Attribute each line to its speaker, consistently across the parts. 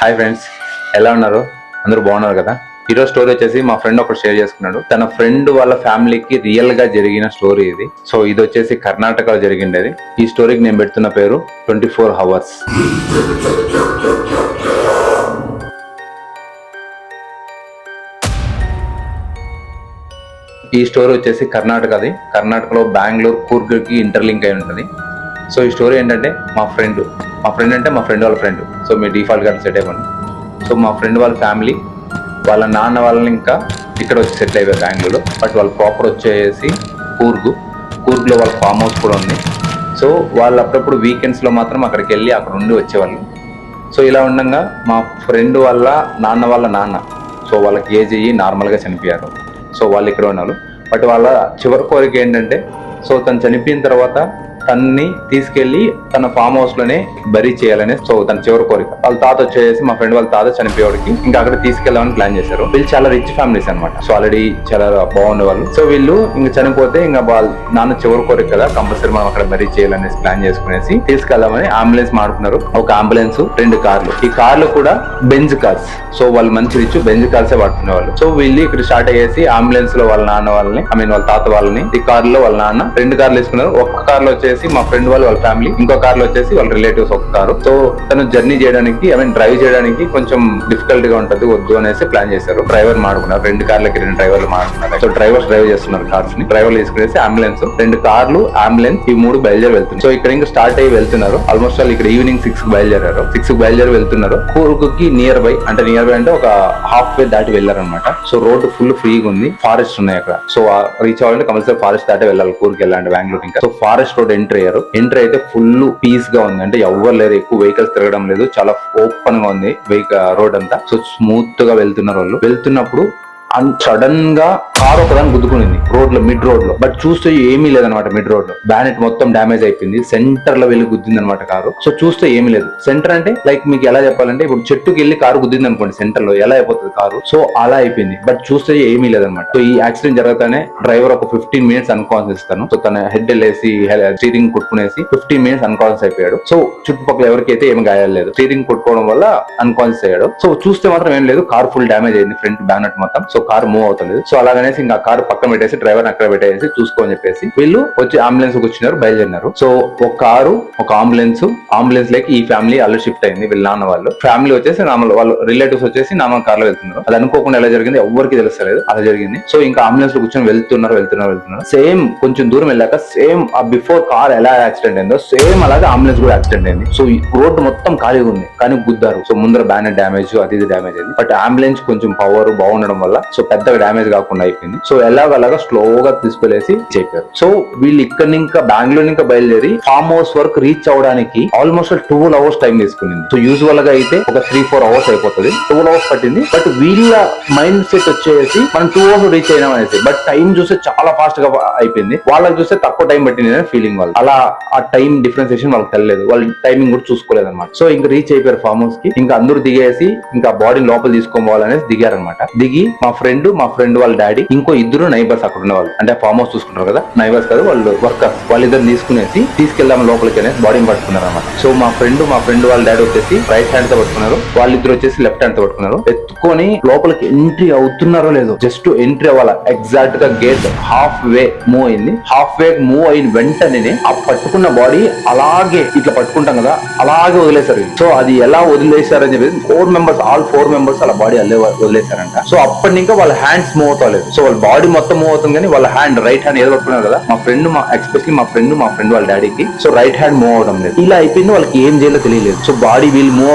Speaker 1: Hi friends, ఎలా ఉన్నారు? అందరూ బాగున్నారు కదా? ఈరోజు స్టోరీ వచ్చేసి మా ఫ్రెండ్ ఒకటి షేర్ చేసుకున్నాడు. తన ఫ్రెండ్ వాళ్ళ ఫ్యామిలీకి రియల్ గా జరిగిన స్టోరీ ఇది. సో ఇది వచ్చేసి కర్ణాటకలో జరిగిండేది. ఈ స్టోరీకి నేను పెడుతున్న పేరు 24 Hours. ఈ స్టోరీ వచ్చేసి కర్ణాటకలో బెంగళూరు కూర్గ్కి ఇంటర్లింక్ అయి ఉంటుంది. సో ఈ స్టోరీ ఏంటంటే మా ఫ్రెండ్ అంటే మా ఫ్రెండ్ వాళ్ళ ఫ్రెండ్. సో మీ డిఫాల్ట్ గా సెట్ అయిపోయింది. సో మా ఫ్రెండ్ వాళ్ళ ఫ్యామిలీ వాళ్ళ నాన్న వాళ్ళని ఇంకా ఇక్కడ వచ్చి సెటిల్ అయిపోయారు బెంగళూరులో. బట్ వాళ్ళు ప్రాపర్ వచ్చేసి కూర్గ్లో వాళ్ళ ఫామ్ హౌస్ కూడా ఉంది. సో వాళ్ళు అప్పుడప్పుడు వీకెండ్స్లో మాత్రం అక్కడికి వెళ్ళి అక్కడ ఉండి వచ్చేవాళ్ళు. సో ఇలా ఉండగా మా ఫ్రెండ్ వాళ్ళ నాన్న సో వాళ్ళకి ఏజ్ అయ్యి నార్మల్గా చనిపోయారు. సో వాళ్ళు ఇక్కడ ఉన్నారు. బట్ వాళ్ళ చివరి కోరిక ఏంటంటే, సో తను చనిపోయిన తర్వాత తన్ని తీసుకెళ్లి తన ఫామ్ హౌస్ లోనే బరీ చేయాలని సో తన చివరి కోరిక. వాళ్ళ తాత వచ్చేసి మా ఫ్రెండ్ వాళ్ళ తాత చనిపోయేవాడికి ఇంకా అక్కడ తీసుకెళ్దామని ప్లాన్ చేశారు. వీళ్ళు చాలా రిచ్ ఫ్యామిలీస్ అనమాట. సో ఆల్రెడీ చాలా బాగుండే వాళ్ళు. సో వీళ్ళు ఇంకా చనిపోతే ఇంకా వాళ్ళ నాన్న చివరి కోరిక కదా, కంపల్సరీ మనం అక్కడ బరీ చేయాలనేసి ప్లాన్ చేసుకునేసి తీసుకెళ్దామని అంబులెన్స్ మాడుకున్నారు. ఒక అంబులెన్స్, 2 కార్లు. ఈ కార్లు కూడా బెంజ్ కార్స్. సో వాళ్ళు మంచి రిచ్ బెంజ్ కార్సే వాడుకునే వాళ్ళు. సో వీళ్ళు ఇక్కడ స్టార్ట్ అయ్యేసి అంబులెన్స్ లో వాళ్ళ నాన్న వాళ్ళని వాళ్ళ తాత వాళ్ళని, ఈ కార్ లో వాళ్ళ నాన్న 2 కార్లు వేసుకున్నారు. ఒక్క కార్ లో వచ్చేసి మా ఫ్రెండ్ వాళ్ళ ఫ్యామిలీ, ఇంకో కార్ లో వచ్చేసి వాళ్ళ రిలేటివ్స్ ఒక కారు. సో తను జర్నీ చేయడానికి డ్రైవ్ చేయడానికి కొంచెం డిఫికల్ట్ గా ఉంటది, వద్దు అనేసి ప్లాన్ చేశారు. డ్రైవర్ మాడుకున్నారు. 2 కార్లకి 2 డ్రైవర్లు మాడుకున్నారు. సో డ్రైవర్స్ డ్రైవ్ చేస్తున్నారు కార్స్ ని. డ్రైవర్లు తీసుకునేసి అంబులెన్స్, 2 కార్లు, అంబులెన్స్, ఈ 3 బయలుదేరి వెళ్తున్నారు. సో ఇక్కడ ఇంకా స్టార్ట్ అయ్యి వెళ్తున్నారు. ఆల్మోస్ట్ వాళ్ళు ఇక్కడ ఈవినింగ్ 6 కి బయలుదేరారు. 6 కి బయలుదేరి వెళ్తున్నారు. కూర్గుకి నియర్ బై అంటే ఒక హాఫ్ వే దాటి వెళ్ళారనమాట. సో రోడ్డు ఫుల్ ఫ్రీగా ఉంది. ఫారెస్ట్ ఉన్నాయి అక్కడ. సో రీచ్ అవ్వాలంటే కంపల్సరీ ఫారెస్ట్ దాటి వెళ్ళాలి కూర్కి వెళ్ళాలంటే బెంగళూరు. ఇంకా సో ఫారెస్ట్ రోడ్ ఎంట్రీ అయితే ఫుల్ పీస్ గా ఉంది. అంటే ఎవరు లేదు, ఎక్కువ వెహికల్స్ తిరగడం లేదు, చాలా ఓపెన్ గా ఉంది రోడ్ అంతా. సో స్మూత్ గా వెళ్తున్నారు వాళ్ళు. వెళ్తున్నప్పుడు సడన్ గా కారు ఒకదాన్ని గుద్దుకునింది మిడ్ రోడ్ లో. బట్ చూస్తే ఏమీ లేదనమాట. మిడ్ రోడ్ లో బ్యానెట్ మొత్తం డ్యామేజ్ అయిపోయింది. సెంటర్ లో వెళ్ళి గుద్దింది అనమాట కారు. సో చూస్తే ఏమీ లేదు. సెంటర్ అంటే లైక్ మీకు ఎలా చెప్పాలంటే, ఇప్పుడు చెట్టుకి వెళ్ళి కారు గుద్దింది అనుకోండి, సెంటర్ లో ఎలా అయిపోతుంది కారు. సో అలా అయిపోయింది. బట్ చూస్తే ఏమీ లేదనమాట. సో ఈ యాక్సిడెంట్ జరగగానే డ్రైవర్ ఒక 15 minutes అన్కాన్షియస్ ఇస్తాను. సో తన హెడ్ వెళ్ళేసి స్టీరింగ్ కొట్టుకునేసి 15 minutes అన్కాన్షియస్ అయిపోయాడు. సో చుట్టుపక్కల ఎవరికైతే ఏమి గాయాలు లేదు. స్టీరింగ్ కొట్టుకోవడం వల్ల అన్కాన్షియస్ అయ్యాడు. సో చూస్తే మాత్రం ఏం లేదు, కార్ ఫుల్ డ్యామేజ్ అయింది, ఫ్రంట్ బ్యానెట్ మొత్తం. సో కార్ మూవ్ అవుతలేదు. సో అలాగనేసి ఇంకా కారు పక్కన పెట్టేసి డ్రైవర్ అక్కడ పెట్టేసి చూసుకోని చెప్పేసి వీళ్ళు వచ్చి అంబులెన్స్ వచ్చినారు, బయలుదేరినారు. సో ఒక కారు, ఒక అంబులెన్స్ లేక ఈ ఫ్యామిలీ అలా షిఫ్ట్ అయింది. వీళ్ళ నాన్న వాళ్ళు ఫ్యామిలీ వచ్చేసి వాళ్ళ రిలేటివ్స్ వచ్చేసి నాన్న కార్ లో వెళ్తున్నారు. అది అనుకోకుండా ఎలా జరిగింది ఎవరికి తెలుస్తలేదు, అలా జరిగింది. సో ఇంకా అంబులెన్స్ లో కూర్చొని వెళ్తున్నారు. సేమ్ కొంచెం దూరం వెళ్ళాక సేమ్ బిఫోర్ కార్ ఎలా యాక్సిడెంట్ అయిందో సేమ్ అలాగే అంబులెన్స్ కూడా యాక్సిడెంట్ అయింది. సో ఈ రోడ్డు మొత్తం ఖాళీగా ఉంది, కానీ గుద్దారు. సో ముందర బ్యానెట్ డ్యామేజ్, అది డ్యామేజ్ అయింది. బట్ అంబులెన్స్ కొంచెం పవర్ బాగుండడం వల్ల సో పెద్దగా డ్యామేజ్ కాకుండా అయిపోయింది. సో ఎలాగలాగా స్లోగా తీసుకెళ్లేసి చెప్పారు. సో వీళ్ళు ఇక్కడ ఇంకా బెంగళూరు ఇంకా బయలుదేరి ఫామ్ హౌస్ వరకు రీచ్ అవడానికి ఆల్మోస్ట్ 12 hours టైం తీసుకునింది. సో యూజువల్ గా అయితే ఒక 3-4 hours అయిపోతుంది. 12 hours పట్టింది. బట్ వీళ్ళ మైండ్ సెట్ వచ్చేసి మనం 2 hours రీచ్ అయినాం అనేసి. బట్ టైం చూస్తే చాలా ఫాస్ట్ గా అయిపోయింది. వాళ్ళకి చూస్తే తక్కువ టైం పట్టింది అనే ఫీలింగ్ వాళ్ళు. అలా ఆ టైం డిఫరెన్సియేషన్ వాళ్ళకి తెలియదు. వాళ్ళు టైమింగ్ కూడా చూసుకోలేదు అనమాట. సో ఇంకా రీచ్ అయిపోయారు ఫామ్ హౌస్ కి. ఇంకా అందరూ దిగేసి ఇంకా బాడీ లోపల తీసుకోవాలనేసి దిగారనమాట. దిగి మా ఫ్రెండ్ వాళ్ళ డాడీ, ఇంకో 2 నైబర్స్ అక్కడ ఉన్నవాళ్ళు, అంటే ఫామ్ హౌస్ చూసుకుంటారు కదా, నైబర్స్ కాదు వాళ్ళు వర్కర్స్, వాళ్ళిద్దరు తీసుకెళ్దాం లోపలికి అనేసి బాడీని పట్టుకున్నారు అనమాట. సో మా ఫ్రెండ్ వాళ్ళ డాడీ వచ్చేసి రైట్ హ్యాండ్ తో పట్టుకున్నారు, వాళ్ళిద్దరు వచ్చేసి లెఫ్ట్ హ్యాండ్ తో పట్టుకున్నారు. ఎత్తుకొని లోపలికి ఎంట్రీ అవుతున్నారో లేదో, జస్ట్ ఎంట్రీ అవ్వాల. ఎగ్జాక్ట్ గా గేట్ హాఫ్ వే మూవ్ అయింది. హాఫ్ వే మూవ్ అయిన వెంటనే ఆ పట్టుకున్న బాడీ అలాగే ఇట్లా పట్టుకుంటాం కదా, అలాగే వదిలేశారు. సో అది ఎలా వదిలేశారని చెప్పేసి ఆల్ 4 members అలా బాడీ అల్లే వదిలేశారంట. సో అప్పటి ఇంకా వాళ్ళ హ్యాండ్స్ మూవ్ అవుతలేదు. సో వాళ్ళ బాడీ మొత్తం మూవ్ అవుతుంది, కానీ వాళ్ళ హ్యాండ్, రైట్ హ్యాండ్ ఏదో పట్టుకున్నారు కదా ఎస్పెషల్లీ మా ఫ్రెండ్ వాళ్ళ డాడీకి, సో రైట్ హ్యాండ్ మూవ్ అవడం లేదు. ఇలా అయిపోయింది. వాళ్ళకి ఏం చేయాలో తెలియలేదు. సో బాడీ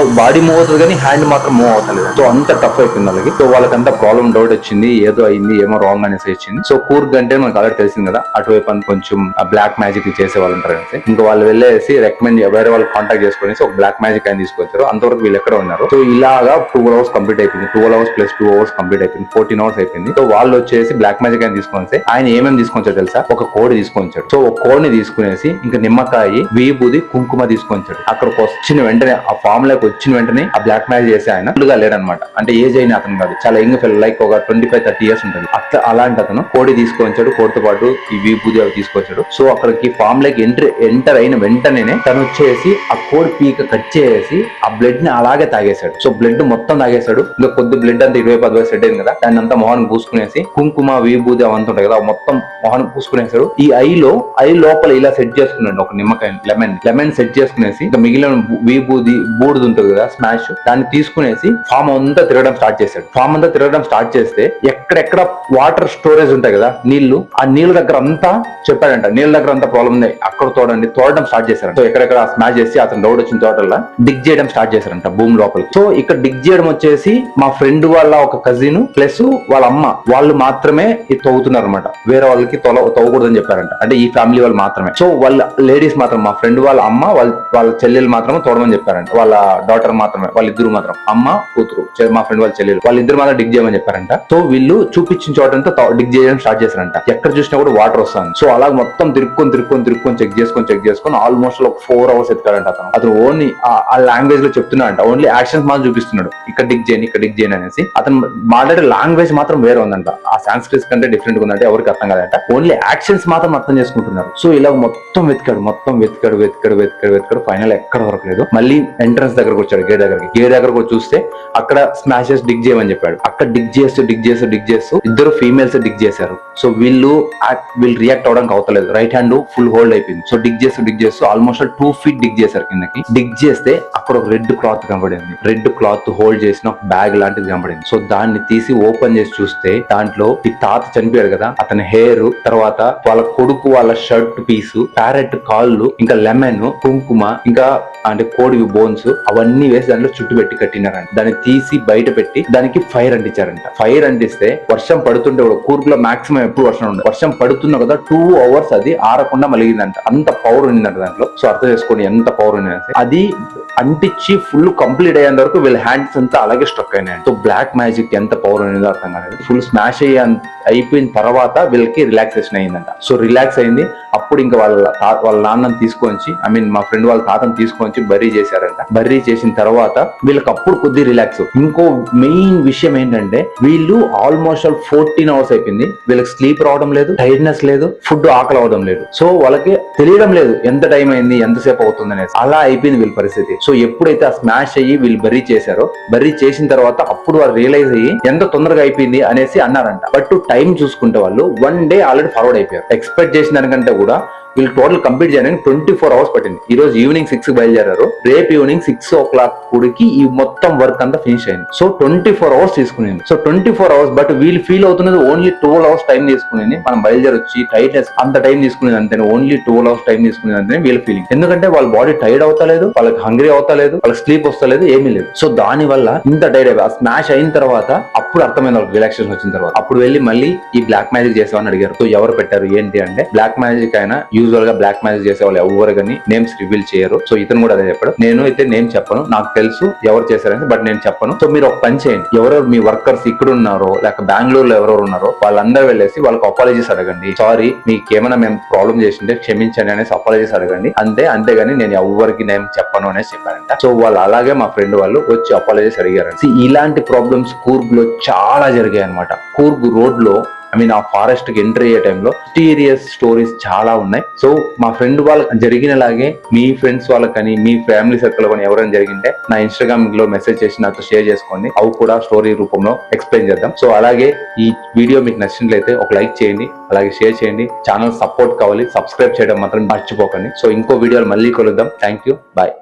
Speaker 1: మూవ్ అవుతుంది, కానీ హ్యాండ్ మాత్రం మూవ్ అవుతలేదు. సో అంత టఫ్ అయిపోయింది వాళ్ళకి. సో వాళ్ళకంతా ప్రాబ్లం, డౌట్ వచ్చింది, ఏదో అయింది, ఏమో రాంగ్ అనేసి వచ్చింది. సో కూర్గ్ అంటే మనకు ఆల్రెడీ తెలిసింది కదా, అటువైపు అని కొంచెం బ్లాక్ మ్యాజిక్ చేసే వాళ్ళు ఉంటారు అనేసి ఇంకా వాళ్ళు వెళ్ళేసి రికమెండ్ వేరే వాళ్ళు కాంటాక్ట్ చేసుకుని ఒక బ్లాక్ మ్యాజిక్ అని తీసుకొచ్చారు. అంతవరకు వీళ్ళు ఎక్కడ ఉన్నారు. సో ఇలాగా 12 hours కంప్లీట్ అయిపోయింది. 12 hours + 2 hours కంప్లీట్ అయిపోయింది. 14 hours అయిపోయింది. సో వాళ్ళు వచ్చేసి బ్లాక్ మ్యాజిక్ అని తీసుకొని వస్తే ఆయన ఏమేమి తీసుకొని వచ్చాడు తెలుసా? ఒక కోడి తీసుకొని వచ్చాడు. సో ఒక కోడిని తీసుకునేసి ఇంకా నిమ్మకాయ, విభూది, కుంకుమ తీసుకొని వచ్చాడు. అక్కడికి వచ్చిన వెంటనే ఆ ఫామ్ లోకి వచ్చిన వెంటనే ఆ బ్లాక్ మ్యాజిక్ చేసి ఆయన ఫుల్గా లేడనమాట. అంటే ఏజ్ అయిన అతను కాదు, చాలా యంగ్ ఫెల్, లైక్ ఒక 25-30 years ఉంటుంది. అట్లా అలాంటి అతను కోడి తీసుకొని వచ్చాడు. కోడితో పాటు ఈ విభూది అవి తీసుకొచ్చాడు. సో అక్కడికి ఫామ్ లోకి ఎంటర్ అయిన వెంటనే తను వచ్చేసి ఆ కోడి పీక కట్ చేసి ఆ బ్లడ్ ని అలాగే తాగేశాడు. సో బ్లడ్ మొత్తం తాగేశాడు. ఇంకా కొద్ది బ్లడ్ అంతా 20-10 సెట్ అయింది కదా, దాన్ని అంతా మొహాన్ని పూసుకునేసి కుంకుమ, విభూది అవంతా ఉంటాయి కదా, మొత్తం మొహాన్ని పూసుకునేసాడు. ఈ ఐ లోపల ఇలా సెట్ చేసుకున్నాడు ఒక నిమ్మకాయ, లెమన్ సెట్ చేసుకునేసి ఇంకా మిగిలిన విభూది, బూడిది ఉంటుంది కదా స్మాష్, దాన్ని తీసుకునేసి ఫామ్ అంతా తిరగడం స్టార్ట్ చేశాడు. ఫామ్ అంతా తిరగడం స్టార్ట్ చేస్తే ఎక్కడెక్కడ వాటర్ స్టోరేజ్ ఉంటాయి కదా, నీళ్లు, ఆ నీళ్ళ దగ్గర అంతా చెప్పాడంట, నీళ్ళ దగ్గర అంతా ప్రాబ్లం ఉంది, అక్కడ తోడడం స్టార్ట్ చేశారు. సో ఎక్కడెక్కడ స్మాష్ చేసి అతను డౌట్ వచ్చిన తోటల్లో డిగ్ చేయడం స్టార్ట్ చేశారంట భూమి లోపలికి. సో ఇక్కడ డిగ్ చేయడం వచ్చేసి మా ఫ్రెండ్ వాళ్ళ ఒక కజిన్ ప్లస్ వాళ్ళ అమ్మ వాళ్ళు మాత్రమే ఇది తవ్వుతున్నారు అనమాట. వేరే వాళ్ళకి తవ్వకూడదని చెప్పారంట, అంటే ఈ ఫ్యామిలీ వాళ్ళు మాత్రమే. సో వాళ్ళ లేడీస్ మాత్రం, మా ఫ్రెండ్ వాళ్ళ అమ్మ వాళ్ళ చెల్లెలు మాత్రమే తోడమని చెప్పారంట. వాళ్ళ డాటర్ మాత్రమే, వాళ్ళిద్దరు మాత్రం, అమ్మ కూతురు, మా ఫ్రెండ్ వాళ్ళ చెల్లెలు, వాళ్ళిద్దరు మాత్రం డిగ్ చేయమని చెప్పారంట. సో వీళ్ళు చూపించిన చోటంతా డిగ్ చేయడం స్టార్ట్ చేశారంట. ఎక్కడ చూసినా కూడా వాటర్ వస్తుంది. సో అలా మొత్తం తిరుక్కొని చెక్ చేసుకొని ఆల్మోస్ట్ ఒక 4 hours ఎత్తుకాడంట అతను ఓన్లీ ఆ లాంగ్వేజ్ లో చెప్తున్నాడంట. ఓన్లీ యాక్షన్స్ మాత్రం చూపిస్తున్నాడు, ఇక్కడ డిగ్ చేయని అనేసి. అతను మాట్లాడే లాంగ్వేజ్ మాత్రం వేరే ఉందంట, ఆ సాంస్క్రిట్ కంటే డిఫరెంట్ ఉందంటే ఎవరికి అర్థం కాదంట. ఓన్లీ యాక్షన్స్ మాత్రం అర్థం చేసుకుంటున్నారు. సో ఇలా మొత్తం వెతికాడు. ఫైనల్ ఎక్కడ దొరకలేదు. మళ్ళీ ఎంట్రన్స్ దగ్గరకు వచ్చాడు, గేట్ దగ్గరకు చూస్తే అక్కడ స్మాషెస్ డిగ్ చేయమని చెప్పాడు. అక్కడ డిగ్ చేస్తూ ఇద్దరు ఫీమేల్స్ డిగ్ చేశారు. సో వీళ్ళు రియాక్ట్ అవడానికి అవతలేదు, రైట్ హ్యాండ్ ఫుల్ హోల్డ్ అయిపోయింది. సో డిగ్ చేస్తూ ఆల్మోస్ట్ 2 feet డిగ్ చేశారు కిందకి. డిగ్ చేస్తే అక్కడ ఒక రెడ్ క్లాత్ కనబడింది. రెడ్ క్లాత్ హోల్డ్ చేసిన ఒక బ్యాగ్ లాంటిది కనబడింది. సో దాన్ని తీసి ఓపెన్ చేసి చూస్తే దాంట్లో ఈ తాత చనిపోయాడు కదా, అతని హెయిర్, తర్వాత వాళ్ళ కొడుకు వాళ్ళ షర్ట్ పీసు, ప్యారెట్ కాళ్ళు, ఇంకా లెమన్, కుంకుమ, ఇంకా అంటే కోడి బోన్స్ అవన్నీ వేసి దాంట్లో చుట్టు పెట్టి కట్టినారంట. దాన్ని తీసి బయట పెట్టి దానికి ఫైర్ అంటించారంట. ఫైర్ అంటిస్తే వర్షం పడుతుంటే కూడా, కూర్గులో మాక్సిమం ఎప్పుడు వర్షం ఉండదు, వర్షం పడుతున్నా కదా 2 hours అది ఆరకుండా మలిగిందంట. అంత పవర్ ఉండిందంట దాంట్లో. సో అర్థం చేసుకోండి ఎంత పవర్ ఉంది. అది అంటించి ఫుల్ కంప్లీట్ అయ్యేంత వరకు వీళ్ళ హ్యాండ్స్ అంతా అలాగే స్ట్రక్ అయినాయి. సో బ్లాక్ మ్యాజిక్ ఎంత పవర్ ఉన్నదో అర్థం కాలేదు. ఫుల్ స్మాష్ అయిపోయిన తర్వాత వీళ్ళకి రిలాక్సేషన్ అయిందంట. సో రిలాక్స్ అయింది. అప్పుడు ఇంకా వాళ్ళ నాన్నని తీసుకొని, మా ఫ్రెండ్ వాళ్ళ తాతను తీసుకొని బర్రీ చేశారంట. బర్రీ చేసిన తర్వాత వీళ్ళకి అప్పుడు కొద్ది రిలాక్స్. ఇంకో మెయిన్ విషయం ఏంటంటే వీళ్ళు ఆల్మోస్ట్ 14 hours అయిపోయింది. వీళ్ళకి స్లీప్ రావడం లేదు, టైర్డ్నెస్ లేదు, ఫుడ్ ఆకలి అవడం లేదు. సో వాళ్ళకి తెలియడం లేదు ఎంత టైం అయింది, ఎంతసేపు అవుతుంది అనేసి. అలా అయిపోయింది వీళ్ళ పరిస్థితి. సో ఎప్పుడైతే ఆ స్మాష్ అయ్యి వీళ్ళు బర్రీ చేశారో, బర్రీ చేసిన తర్వాత అప్పుడు వాళ్ళు రియలైజ్ అయ్యి ఎంత తొందరగా అయిపోయింది అనేసి అన్నారంట. బట్ టైం చూసుకుంటే వాళ్ళు 1 day ఆల్రెడీ ఫార్వర్డ్ అయిపోయారు. ఎక్స్పెక్ట్ చేసిన దానికంటే కూడా వీళ్ళు టోటల్ కంప్లీట్ చేయడానికి 24 hours పట్టింది. ఈ రోజు ఈవినింగ్ 6 బయలుదేరారు, రేపు ఈవినింగ్ 6 o'clock కూడికి ఈ మొత్తం వర్క్ అంతా ఫినిష్ అయింది. సో 24 hours తీసుకునేది. సో 24 hours, బట్ వీళ్ళు ఫీల్ అవుతున్నది ఓన్లీ 12 hours టైం తీసుకునేది. మనం బయలుదేరి వచ్చి టైట్నెస్ అంత టైం తీసుకునేది అంతేనే, ఓన్లీ 12 hours టైం తీసుకునేది అంతేనే వీళ్ళ ఫీలింగ్. ఎందుకంటే వాళ్ళ బాడీ టైర్డ్ అవుతలేదు, వాళ్ళకి హంగ్రీ అవుతలేదు, వాళ్ళకి స్లీప్ వస్తలేదు, ఏమీ లేదు. సో దాని వల్ల ఇంత టైర్డ్ అయిపోయి ఆ స్మాష్ అయిన తర్వాత అప్పుడు అర్థమైంది వాళ్ళకి, రిలాక్సేషన్ వచ్చిన తర్వాత. అప్పుడు వెళ్ళి మళ్ళీ ఈ బ్లాక్ మ్యాజిక్ చేసామని అడిగారు. సో ఎవరు పెట్టారు ఏంటి అంటే, బ్లాక్ మ్యాజిక్ అయినా యూజువల్ గా బ్లాక్ మ్యాజిక్ చేసే వాళ్ళు ఎవరు కానీ నేమ్స్ రివీల్ చేయరు. సో ఇతను కూడా అదే చెప్పాడు. నేను అయితే నేమ్ చెప్పను, నాకు తెలుసు ఎవరు చేశారని, బట్ నేను చెప్పను. సో మీరు ఒక పని చేయండి, ఎవరెవరు మీ వర్కర్స్ ఇక్కడ ఉన్నారో లేక బెంగళూరులో ఎవరెవరు ఉన్నారో వాళ్ళందరూ వెళ్ళేసి వాళ్ళకి అపాలజీస్ అడగండి. సారీ మీకేమైనా మేము ప్రాబ్లం చేసింటే క్షమించండి అనేసి అపాలజీస్ అడగండి, అంతేగాని నేను ఎవరికి నేమ్ చెప్పను అనేసి చెప్పారంట. సో వాళ్ళు అలాగే మా ఫ్రెండ్ వాళ్ళు వచ్చి అపాలజీస్ అడిగారంట. ఇలాంటి ప్రాబ్లమ్స్ కూర్గ్ లో చాలా జరిగాయి అనమాట. కూర్గ్ రోడ్ లో ఆ ఫారెస్ట్ కి ఎంటర్ అయ్యే టైంలో మిస్టీరియస్ స్టోరీస్ చాలా ఉన్నాయి. సో మా ఫ్రెండ్ వాళ్ళకి జరిగినలాగే మీ ఫ్రెండ్స్ వాళ్ళకని, మీ ఫ్యామిలీ సర్కిల్ కానీ ఎవరైనా జరిగింటే నా ఇన్స్టాగ్రామ్ లో మెసేజ్ చేసి నాతో షేర్ చేసుకోండి. అవి కూడా స్టోరీ రూపంలో ఎక్స్ప్లెయిన్ చేద్దాం. సో అలాగే ఈ వీడియో మీకు నచ్చినట్లయితే ఒక లైక్ చేయండి, అలాగే షేర్ చేయండి. ఛానల్ సపోర్ట్ కావాలి, సబ్స్క్రైబ్ చేయడం మాత్రం మర్చిపోకండి. సో ఇంకో వీడియోలు మళ్ళీ కలుద్దాం. Thank you, bye.